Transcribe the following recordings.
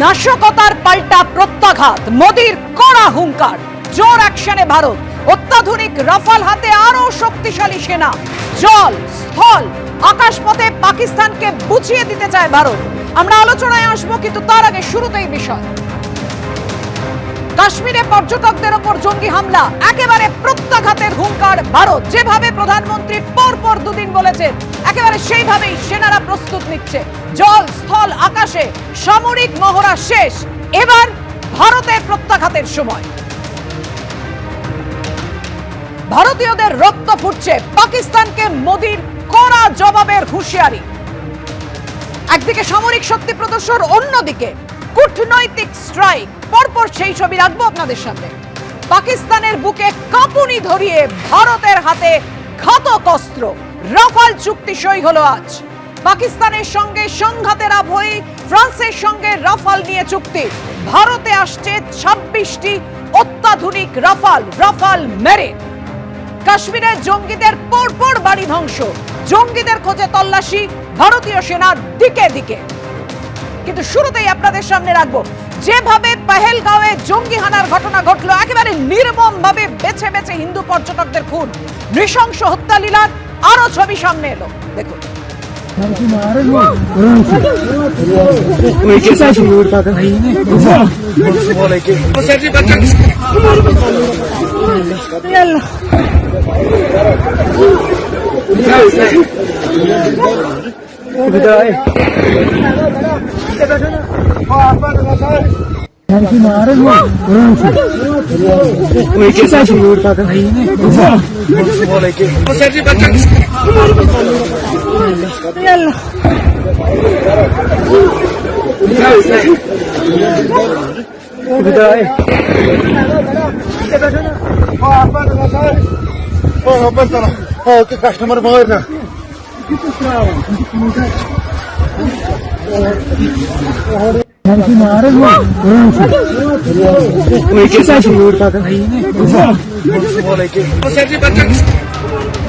নাশকতার পাল্টা প্রত্যাঘাত, মোদির কড়া হুঙ্কার, জোর অ্যাকশনে ভারত, অত্যাধুনিক রাফাল হাতে আরো শক্তিশালী সেনা, জল স্থল আকাশপথে পাকিস্তানকে বুঝিয়ে দিতে চায় ভারত। আমরা আলোচনায় আসবো, কিন্তু তার আগে শুরুতেই বিষয় কাশ্মীরে পর্যটকদের ওপর জঙ্গি হামলা, একেবারে প্রত্যাঘাতের হুঙ্কার ভারত। যেভাবে প্রধানমন্ত্রী পরপর দুদিন বলেছেন, একেবারে সেইভাবেই সেনারা প্রস্তুত নিচ্ছে। জল স্থল আকাশে সামরিক মহড়া শেষ, এবার ভারতের প্রত্যাঘাতের সময়। ভারতীয়দের রক্ত ফুটছে, পাকিস্তানকে মোদির কড়া জবাবের হুঁশিয়ারি। একদিকে সামরিক শক্তি প্রদর্শন, অন্যদিকে কূটনৈতিক স্ট্রাইক। পরপর সেই ছবি রাখবো আপনাদের সামনে। পাকিস্তানের বুকে কাঁপুনি ধরিয়ে ভারতের হাতে ঘাতক অস্ত্র। রাফাল চুক্তি সই হলো আজ। পাকিস্তানের সঙ্গে সংঘাতের আবহে ফ্রান্সের সঙ্গে রাফাল নিয়ে চুক্তি। ভারতে আসছে 26টি অত্যাধুনিক রাফাল মেরে। কাশ্মীরের জঙ্গিদের পরপর বাড়ি ধ্বংস, জঙ্গিদের খোঁজে তল্লাশি ভারতীয় সেনার দিকে দিকে। কিন্তু শুরুতেই আপনাদের সামনে রাখবো, যেভাবে পেহেলগাঁওয়ে জঙ্গি হানার ঘটনা ঘটলো, একেবারে নির্মম ভাবে বেছে বেছে হিন্দু পর্যটকদের খুন, নৃশংস হত্যা লীলার আরো ছবি সামনে এলো। দেখুন কাস্টমার পাওয়ার না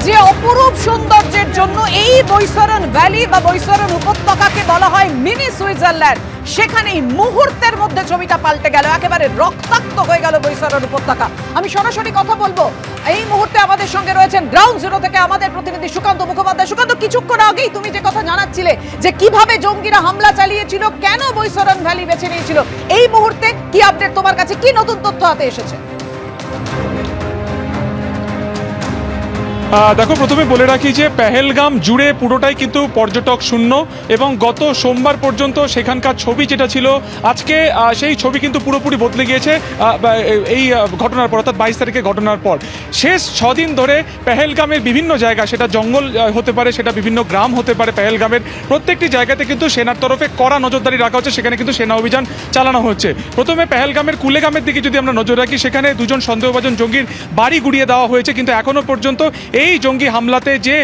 যে অপরূপ সৌন্দর্যের জন্য এই বৈশরণ ভ্যালি বা বৈশরণ উপত্যকাকে বলা হয় মিনি সুইজারল্যান্ড, সেখানেই মুহূর্তের মধ্যে ছবিটা পাল্টে গেল, একেবারে রক্তাক্ত হয়ে গেল বৈশরণ উপত্যকা। আমি সরাসরি কথা বলবো, এই মুহূর্তে আমাদের সঙ্গে রয়েছেন গ্রাউন্ড জিরো থেকে আমাদের প্রতিনিধি সুকান্ত মুখোপাধ্যায়। সুকান্ত, কিছুক্ষণ আগেই তুমি যে কথা জানাচ্ছিলে যে কিভাবে জঙ্গিরা হামলা চালিয়েছিল, কেন বৈশরণ ভ্যালি বেছে নিয়েছিল, এই মুহূর্তে কি আপডেট তোমার কাছে, কি নতুন তথ্য হাতে এসেছে? দেখো, প্রথমে বলে রাখি যে পেহেলগাম জুড়ে পুরোটাই কিন্তু পর্যটক শূন্য, এবং গত সোমবার পর্যন্ত সেখানকার ছবি যেটা ছিল, আজকে সেই ছবি কিন্তু পুরোপুরি বদলে গিয়েছে এই ঘটনার পর, অর্থাৎ 22 তারিখে ঘটনার পর। শেষ 6 দিন ধরে পেহেলগামের বিভিন্ন জায়গা, সেটা জঙ্গল হতে পারে, সেটা বিভিন্ন গ্রাম হতে পারে, পেহেলগামের প্রত্যেকটি জায়গাতে কিন্তু সেনার তরফে কড়া নজরদারি রাখা হচ্ছে, সেখানে কিন্তু সেনা অভিযান চালানো হচ্ছে। প্রথমে পেহেলগামের কুলেগামের দিকে যদি আমরা নজর রাখি, সেখানে 2জন সন্দেহভাজন জঙ্গির বাড়ি গুড়িয়ে দেওয়া হয়েছে, কিন্তু এখনো পর্যন্ত এই জঙ্গি হামলাতে যে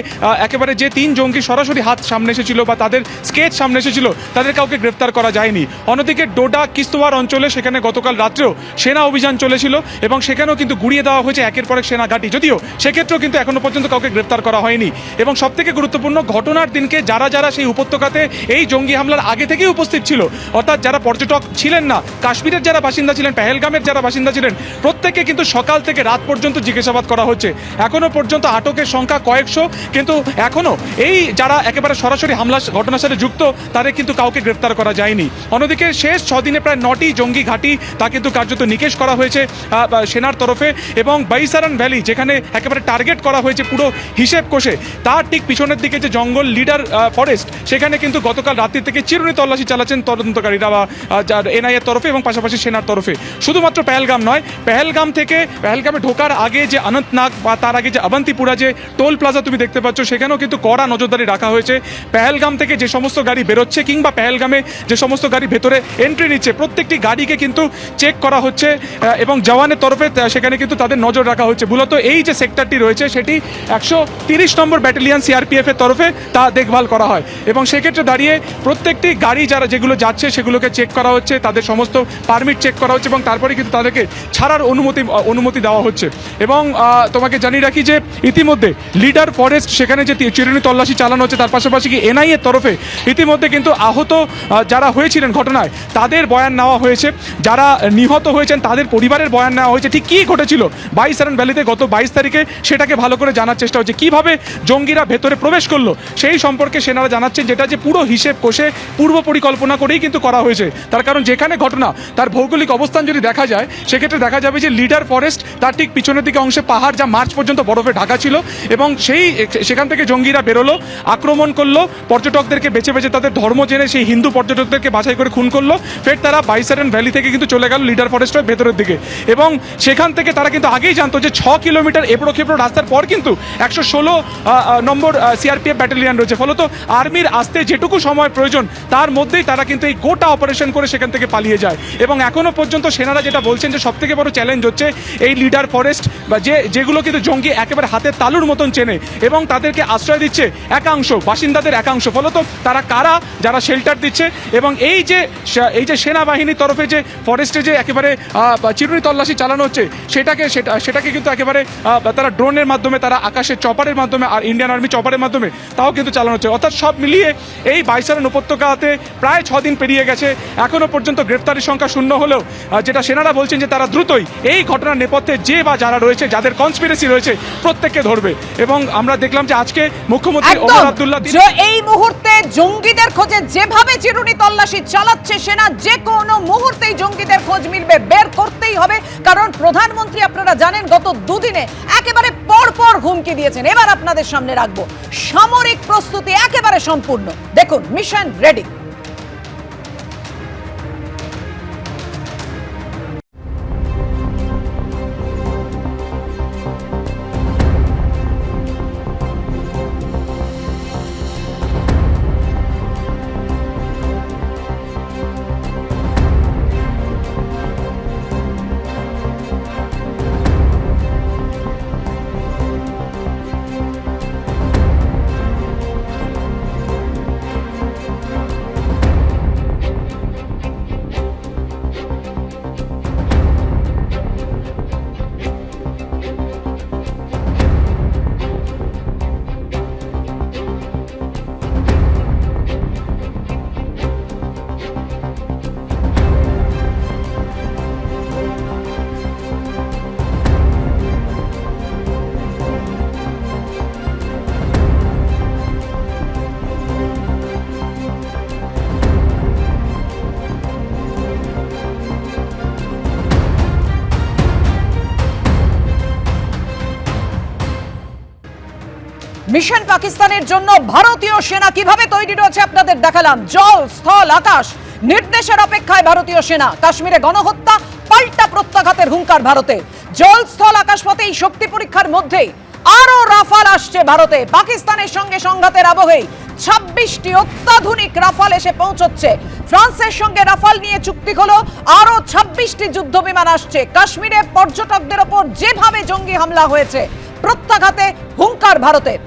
একেবারে যে 3 জঙ্গি সরাসরি হাত সামনে এসেছিল বা তাদের স্কেচ সামনে এসেছিল, তাদের কাউকে গ্রেফতার করা যায়নি। অন্যদিকে ডোডা কিস্তোয়ার অঞ্চলে সেখানে গতকাল রাত্রেও সেনা অভিযান চলেছিল, এবং সেখানেও কিন্তু গুড়িয়ে দেওয়া হয়েছে একের পর এক সেনা ঘাঁটি, যদিও সেক্ষেত্রেও কিন্তু এখনো পর্যন্ত কাউকে গ্রেফতার করা হয়নি। এবং সবথেকে গুরুত্বপূর্ণ, ঘটনার দিনকে যারা যারা সেই উপত্যকাতে এই জঙ্গি হামলার আগে থেকেই উপস্থিত ছিল, অর্থাৎ যারা পর্যটক ছিলেন না, কাশ্মীরের যারা বাসিন্দা ছিলেন, পেহেলগামের যারা বাসিন্দা ছিলেন, প্রত্যেককে কিন্তু সকাল থেকে রাত পর্যন্ত জিজ্ঞাসাবাদ করা হচ্ছে। এখনো পর্যন্ত আটকের সংখ্যা কয়েকশো, কিন্তু এখনো এই যারা একেবারে সরাসরি হামলা ঘটনার সাথে যুক্ত, তাদের কিন্তু কাউকে গ্রেফতার করা যায়নি। অন্যদিকে শেষ 6 দিনে প্রায় 9টি জঙ্গি ঘাঁটি তা কিন্তু কার্যত নিকেশ করা হয়েছে সেনার তরফে, এবং বৈশরণ ভ্যালি যেখানে একেবারে টার্গেট করা হয়েছে পুরো হিসেব কষে, তার ঠিক পিছনের দিকে যে জঙ্গল লিডার ফরেস্ট, সেখানে কিন্তু গতকাল রাত্রি থেকে চিরুনি তল্লাশি চালাচ্ছেন তদন্তকারীরা বা এনআইএর তরফে এবং পাশাপাশি সেনার তরফে। শুধুমাত্র পেহেলগাম নয়, পেহেলগামে ঢোকার আগে যে অনন্তনাগ বা তার আগে যে অবন্তিপুরা যে টোল প্লাজা তুমি দেখতে পাচ্ছ, সেখানেও কিন্তু কড়া নজরদারি রাখা হয়েছে। পেহেলগাম থেকে যে সমস্ত গাড়ি বেরোচ্ছে কিংবা পেহেলগামে যে সমস্ত গাড়ি ভেতরে এন্ট্রি নিচ্ছে, প্রত্যেকটি গাড়িকে কিন্তু চেক করা হচ্ছে, এবং জওয়ানের তরফে সেখানে কিন্তু তাদের নজর রাখা হচ্ছে। মূলত এই যে সেক্টরটি রয়েছে, সেটি 130 নম্বর ব্যাটালিয়ন সিআরপিএফ এর তরফে তা দেখভাল করা হয়, এবং সেক্ষেত্রে দাঁড়িয়ে প্রত্যেকটি গাড়ি যেগুলো যাচ্ছে সেগুলোকে চেক করা হচ্ছে, তাদের সমস্ত পারমিট চেক করা হচ্ছে, এবং তারপরে কিন্তু তাদেরকে ছাড়ার অনুমতি দেওয়া হচ্ছে। এবং তোমাকে জানিয়ে রাখি যে ইতিমধ্যে ইতিমধ্যে লিডার ফরেস্ট সেখানে যে চিরুনি তল্লাশি চালানো হচ্ছে, তার পাশাপাশি কি এনআইএর তরফে ইতিমধ্যে কিন্তু আহত যারা হয়েছিলেন ঘটনায় তাদের বয়ান নেওয়া হয়েছে, যারা নিহত হয়েছেন তাদের পরিবারের বয়ান নেওয়া হয়েছে। ঠিক কী ঘটেছিল বাইসারান ভ্যালিতে গত 22 তারিখে সেটাকে ভালো করে জানার চেষ্টা হচ্ছে। কিভাবে জঙ্গিরা ভেতরে প্রবেশ করলো সেই সম্পর্কে সেনারা জানাচ্ছেন, যেটা যে পুরো হিসেব কষে পূর্ব পরিকল্পনা করেই কিন্তু করা হয়েছে। তার কারণ যেখানে ঘটনা তার ভৌগোলিক অবস্থান যদি দেখা যায় সেক্ষেত্রে দেখা যাবে যে লিডার ফরেস্ট তার ঠিক পিছনের দিকে অংশে পাহাড়, যা মার্চ পর্যন্ত বরফে ঢাকা ছিল, এবং সেখান থেকে জঙ্গিরা বেরোলো, আক্রমণ করলো, পর্যটকদেরকে বেছে বেছে তাদের ধর্ম জেনে সেই হিন্দু পর্যটকদেরকে বাছাই করে খুন করলো। ফের তারা বাইসারান ভ্যালি থেকে কিন্তু চলে গেল লিডার ফরেস্টের ভেতরের দিকে, এবং সেখান থেকে তারা কিন্তু আগেই জানতো যে 6 কিলোমিটার এবড়ো খেবড়ো রাস্তার পর কিন্তু 116 নম্বর সিআরপিএফ ব্যাটালিয়ন রয়েছে। ফলত আর্মির আসতে যেটুকু সময় প্রয়োজন তার মধ্যেই তারা কিন্তু এই গোটা অপারেশন করে সেখান থেকে পালিয়ে যায়। এবং এখনো পর্যন্ত সেনারা যেটা বলছেন যে সবথেকে বড় চ্যালেঞ্জ হচ্ছে এই লিডার ফরেস্ট বা যেগুলো কিন্তু জঙ্গি একেবারে হাতের তালুর মতন চেনে এবং তাদেরকে আশ্রয় দিচ্ছে একাংশ বাসিন্দাদের একাংশ। ফলত তারা কারা যারা শেল্টার দিচ্ছে, এবং এই যে সেনাবাহিনীর তরফে যে ফরেস্টে যে একেবারে চিরুনি তল্লাশি চালানো হচ্ছে সেটাকে কিন্তু একেবারে তারা ড্রোনের মাধ্যমে, তারা আকাশের চপারের মাধ্যমে, আর ইন্ডিয়ান আর্মি চপারের মাধ্যমে তাও কিন্তু চালানো হচ্ছে। অর্থাৎ সব মিলিয়ে এই বাইসারান উপত্যকাতে প্রায় 6 দিন পেরিয়ে গেছে, এখনো পর্যন্ত গ্রেফতারির সংখ্যা শূন্য হলেও যেটা সেনারা বলছেন যে তারা দ্রুতই এই ঘটনার নেপথ্যে যে বা যারা রয়েছে, যাদের কনস্পিরেসি রয়েছে প্রত্যেককে ধরবে। এবং আমরা দেখলাম যে আজকে মুখ্যমন্ত্রী ওমর আব্দুল্লাহ এই মুহূর্তে জঙ্গিদের খোঁজে যেভাবে চিরুনি তল্লাশি চালাচ্ছে সেনা, যে কোনো মুহূর্তেই জঙ্গিদের খোঁজ মিলবে, বের করতেই হবে। কারণ প্রধানমন্ত্রী আপনারা জানেন গত দুদিনে একেবারে পরপর হুমকি দিয়েছেন। এবার আপনাদের সামনে রাখবো সামরিক প্রস্তুতি একেবারে সম্পূর্ণ। দেখুন, মিশন রেডি। মিশন পাকিস্তানের জন্য ভারতীয় সেনা কিভাবে তৈরি রয়েছে আপনাদের দেখালাম। জল, স্থল, আকাশ নির্দেশের অপেক্ষায় ভারতীয় সেনা। কাশ্মীরে গণহত্যা, পাল্টা প্রত্যাঘাতের হুঙ্কার ভারতে। জল, স্থল, আকাশপথে এই শক্তি পরীক্ষার মধ্যেই আরো রাফাল আসছে ভারতে। পাকিস্তানের সঙ্গে সংঘাতের আবহেই 26টি অত্যাধুনিক রাফাল এসে পৌঁছচ্ছে। ফ্রান্সের সঙ্গে রাফাল নিয়ে চুক্তি হলো, আরো 26টি যুদ্ধ বিমান আসছে। কাশ্মীরে পর্যটকদের ওপর যেভাবে জঙ্গি হামলা হয়েছে, প্রত্যাঘাতে হুঙ্কার ভারতের।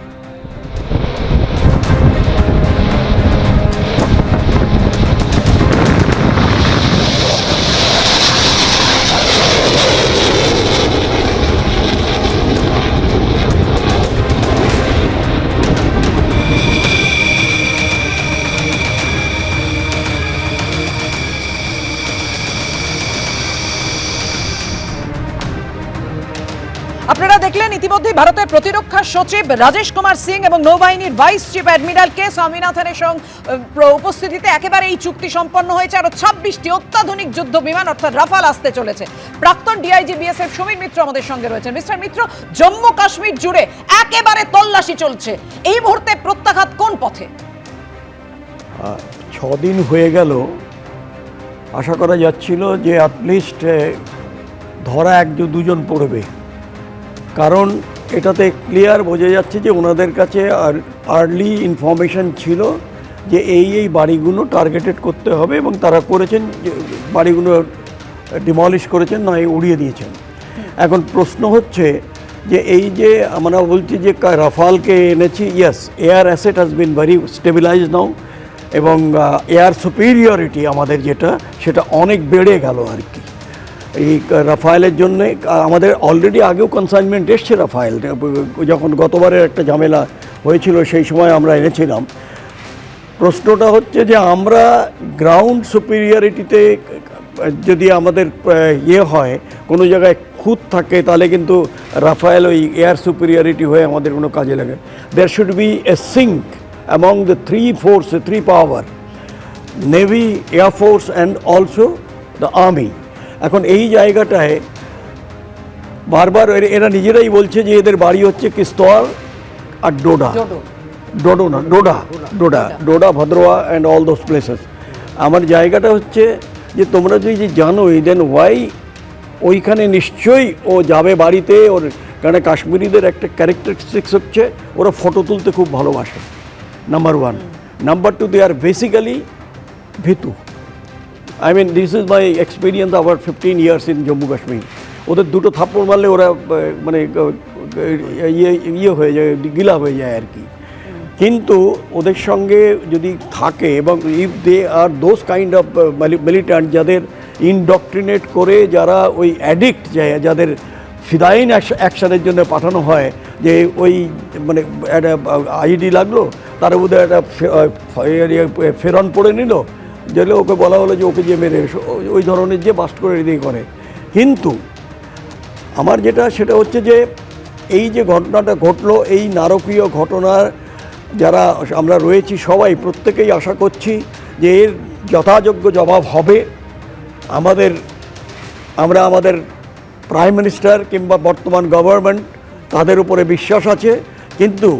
আপনারা দেখলেন ইতিমধ্যে ভারতের প্রতিরক্ষা সচিব রাজেশ কুমার সিং এবং নৌবাহিনীর ভাইস চিফ অ্যাডমিরাল কে স্বামীনাথনের উপস্থিতিতে একেবারে এই চুক্তি সম্পন্ন হয়েছে। আরো 26টি অত্যাধুনিক যুদ্ধ বিমান অর্থাৎ রাফাল আসতে চলেছে। প্রাক্তন ডিআইজি বিএসএফ সমীর মিত্র আমাদের সঙ্গে রয়েছেন। মিস্টার মিত্র, জম্মু কাশ্মীর জুড়ে একেবারে তল্লাশি চলছে, এই মুহূর্তে প্রত্যাঘাত কোন পথে? 6 দিন হয়ে গেল, আশা করা যাচ্ছিল যে অ্যাটলিস্ট ধরা 1-2 পড়বে, কারণ এটাতে ক্লিয়ার বোঝা যাচ্ছে যে ওনাদের কাছে আর্লি ইনফরমেশন ছিল যে এই বাড়িগুলো টার্গেটেড করতে হবে, এবং তারা করেছেন, বাড়িগুলো ডিমলিশ করেছেন, নয় উড়িয়ে দিয়েছেন। এখন প্রশ্ন হচ্ছে যে এই যে আমরা বলছি যে রাফালকে এনেছি, yes, air asset has been very stabilize now, এবং এয়ার সুপিরিয়রিটি আমাদের যেটা সেটা অনেক বেড়ে গেল আর কি। এই রাফায়েলের জন্যে আমাদের অলরেডি আগেও কনসাইনমেন্ট এসছে রাফায়েল, যখন গতবারের একটা ঝামেলা হয়েছিল সেই সময় আমরা এনেছিলাম। প্রশ্নটা হচ্ছে যে আমরা গ্রাউন্ড সুপিরিয়রিটিতে যদি আমাদের হয়, কোনো জায়গায় খুঁত থাকে, তাহলে কিন্তু রাফায়েল ওই এয়ার সুপিরিয়রিটি হয়ে আমাদের কোনো কাজে লাগে। There should be a sync among the three power, navy, air force and also the army. এখন এই জায়গাটায় বারবার এরা নিজেরাই বলছে যে এদের বাড়ি হচ্ছে কিস্তোয়ার আর Doda, Doda, Bhaderwah and all those places. আমার জায়গাটা হচ্ছে যে তোমরা যদি জানোই, দেন ওয়াই ওইখানে নিশ্চয়ই ও যাবে বাড়িতে। ওর কারণ কাশ্মীরিদের একটা ক্যারেক্টারিস্টিক্স হচ্ছে ওরা ফটো তুলতে খুব ভালোবাসে, number one. Number two, they are basically ভিতু। I mean, this is my experience about 15 years in Jammu Kashmir. ওদের দুটো থাপ্পড় মারলে ওরা মানে ইয়ে হয়ে যায়, গিলা হয়ে যায় আর কি। কিন্তু ওদের সঙ্গে যদি থাকে এবং if they are those kind of militant, যাদের ইনডক্ট্রিনেট করে, যারা ওই অ্যাডিক্ট যায়, যাদের ফিদাইন অ্যাকশনের জন্য পাঠানো হয়, যে ওই মানে একটা আইডি লাগলো, তার মধ্যে একটা ফেরন পড়ে নিল, যেগুলো ওকে বলা হলো যে ওকে যে মেরে ওই ধরনের যে বাস্ট করে দিয়ে করে। কিন্তু আমার যেটা সেটা হচ্ছে যে এই যে ঘটনাটা ঘটলো, এই নারকীয় ঘটনার যারা আমরা রয়েছি সবাই প্রত্যেকেই আশা করছি যে এর যথাযোগ্য জবাব হবে। আমরা আমাদের প্রাইম মিনিস্টার কিংবা বর্তমান গভর্নমেন্ট তাদের উপরে বিশ্বাস আছে, কিন্তু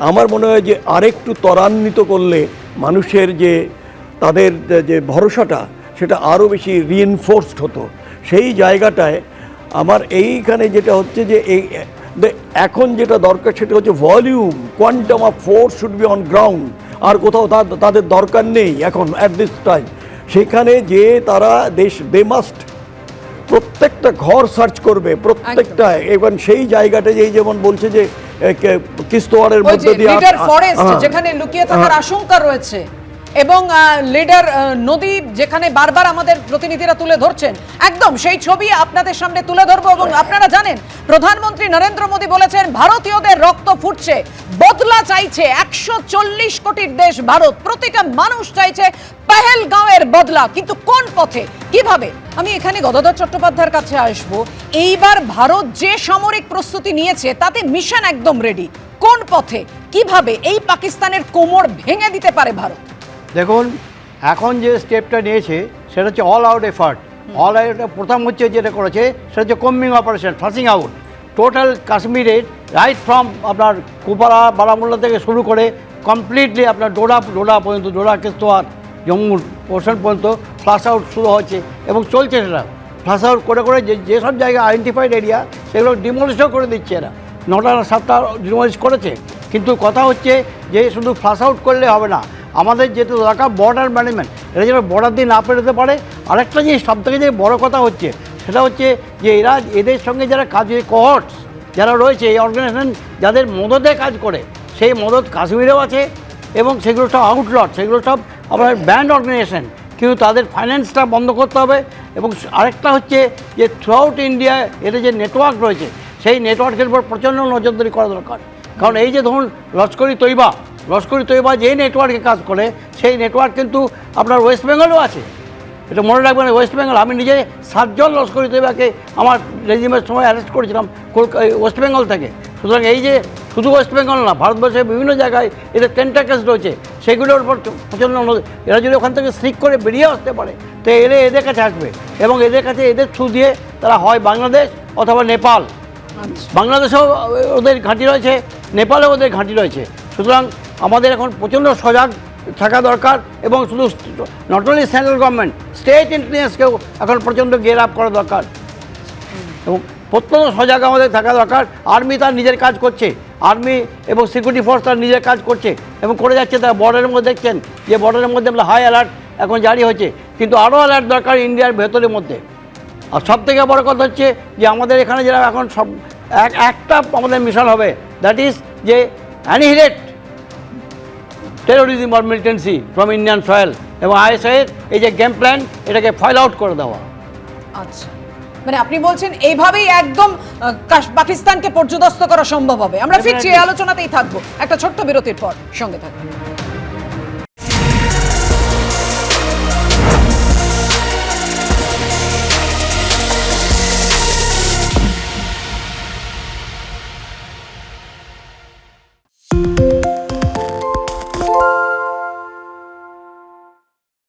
আমার মনে হয় যে আরেকটু ত্বরান্বিত করলে মানুষের যে তাদের যে ভরসাটা সেটা আরও বেশি রিইনফোর্সড হতো। সেই জায়গাটায় আমার এইখানে যেটা হচ্ছে যে এই এখন যেটা দরকার সেটা হচ্ছে volume, quantum of force should be on ground. আর কোথাও তাদের দরকার নেই এখন অ্যাট দিস টাইম। সেখানে যে তারা দে মাস্ট প্রত্যেকটা ঘর সার্চ করবে, প্রত্যেকটা। এবং সেই জায়গাটা যেমন বলছে যে কিস্তোয়ারের মধ্যে দিয়ে যেখানে লুকিয়ে থাকার আশঙ্কা রয়েছে, এবং লিডার নদী যেখানে বারবার আমাদের প্রতিনিধিরা তুলে ধরছেন, একদম সেই ছবি আপনাদের সামনে তুলে ধরবো। এবং আপনারা জানেন প্রধানমন্ত্রী নরেন্দ্র মোদী বলেছেন ভারতীয়দের রক্ত ফুটছে, বদলা চাইছে 140 কোটির দেশ ভারত, প্রতিটা মানুষ চাইছে পেহেলগাঁওয়ের বদলা। কিন্তু কোন পথে, কিভাবে? আমি এখানে গদাধর চট্টোপাধ্যায়ের কাছে আসবো। এইবার ভারত যে সামরিক প্রস্তুতি নিয়েছে তাতে মিশন একদম রেডি। কোন পথে, কিভাবে এই পাকিস্তানের কোমর ভেঙে দিতে পারে ভারত? দেখুন, এখন যে স্টেপটা নিয়েছে সেটা হচ্ছে all out effort. All out প্রথম হচ্ছে যেটা করেছে সেটা হচ্ছে combing operation, flushing out total কাশ্মীরের, রাইট ফ্রম আপনার কুপারা, বারামুল্লা থেকে শুরু করে কমপ্লিটলি আপনার ডোডা পর্যন্ত, ডোডা কিস্তোয়ার জম্মুর পোর্শন পর্যন্ত ফ্লাশ আউট শুরু হচ্ছে এবং চলছে। সেটা ফ্লাশ আউট করে করে যেসব জায়গায় আইডেন্টিফাইড এরিয়া সেগুলো ডিমোলিশও করে দিচ্ছে। এরা 9টা না 7টা ডিমোলিশ করেছে। কিন্তু কথা হচ্ছে যে শুধু ফ্লাশ আউট করলে হবে না, আমাদের যেটা দরকার বর্ডার ম্যানেজমেন্ট, এরা যেন বর্ডার দিয়ে না পেরোতে পারে। আরেকটা জিনিস সবথেকে যে বড় কথা হচ্ছে সেটা হচ্ছে যে এদের সঙ্গে যারা কাজ, কোহর্টস যারা রয়েছে, এই অর্গানাইজেশন যাদের মদতে কাজ করে, সেই মদত কাশ্মীরেও আছে এবং সেগুলো সব আউটলট, সেগুলো সব আপনার ব্যান্ড অর্গানাইজেশন। কিন্তু তাদের ফাইন্যান্সটা বন্ধ করতে হবে। এবং আরেকটা হচ্ছে যে থ্রু আউট ইন্ডিয়া এদের যে নেটওয়ার্ক রয়েছে, সেই নেটওয়ার্কের উপর প্রচণ্ড নজরদারি করা দরকার। কারণ এই যে ধরুন লস্করি তৈবা যেই নেটওয়ার্কে কাজ করে, সেই নেটওয়ার্ক কিন্তু আপনার ওয়েস্ট বেঙ্গলেও আছে। এটা মনে রাখবেন, ওয়েস্ট বেঙ্গল। আমি নিজে 7 জন লস্করি তৈবাকে আমার রেজিমের সময় অ্যারেস্ট করেছিলাম ওয়েস্ট বেঙ্গল থেকে। সুতরাং এই যে শুধু ওয়েস্ট বেঙ্গল না, ভারতবর্ষের বিভিন্ন জায়গায় এদের টেন্টাকেলস রয়েছে, সেগুলোর উপর প্রচণ্ড। এরা যদি ওখান থেকে স্লিক করে বেরিয়ে আসতে পারে তো এদের কাছে আসবে, এবং এদের থ্রু দিয়ে তারা হয় বাংলাদেশ অথবা নেপাল। বাংলাদেশেও ওদের ঘাঁটি রয়েছে, নেপালেও ওদের ঘাঁটি রয়েছে। সুতরাং আমাদের এখন প্রচণ্ড সজাগ থাকা দরকার, এবং শুধু not only central government, state ইন্টেলিজেন্সকেও এখন প্রচণ্ড গিয়ার আপ করা দরকার, এবং প্রত্যন্ত সজাগ আমাদের থাকা দরকার। আর্মি তার নিজের কাজ করছে, আর্মি এবং সিকিউরিটি ফোর্স তার নিজের কাজ করছে এবং করে যাচ্ছে। তারা বর্ডারের মধ্যে দেখছেন যে বর্ডারের মধ্যে আমরা হাই অ্যালার্ট এখন জারি হয়েছে, কিন্তু আরও অ্যালার্ট দরকার ইন্ডিয়ার ভেতরের মধ্যে। আর সবথেকে বড় কথা হচ্ছে যে আমাদের এখানে যারা এখন সব একটা আমাদের মিশন হবে, দ্যাট ইজ যে annihilate terrorism or militancy from Indian soil, এবং আইএসআইয়ের এই যে গেম প্ল্যান এটাকে ফাইল আউট করে দেওয়া। আচ্ছা, মানে আপনি বলছেন এইভাবেই একদম পাকিস্তানকে পর্যদস্ত করা সম্ভব হবে। আমরা ফিরছি এই আলোচনাতেই থাকবো একটা ছোট্ট বিরতির পর, সঙ্গে থাকবো।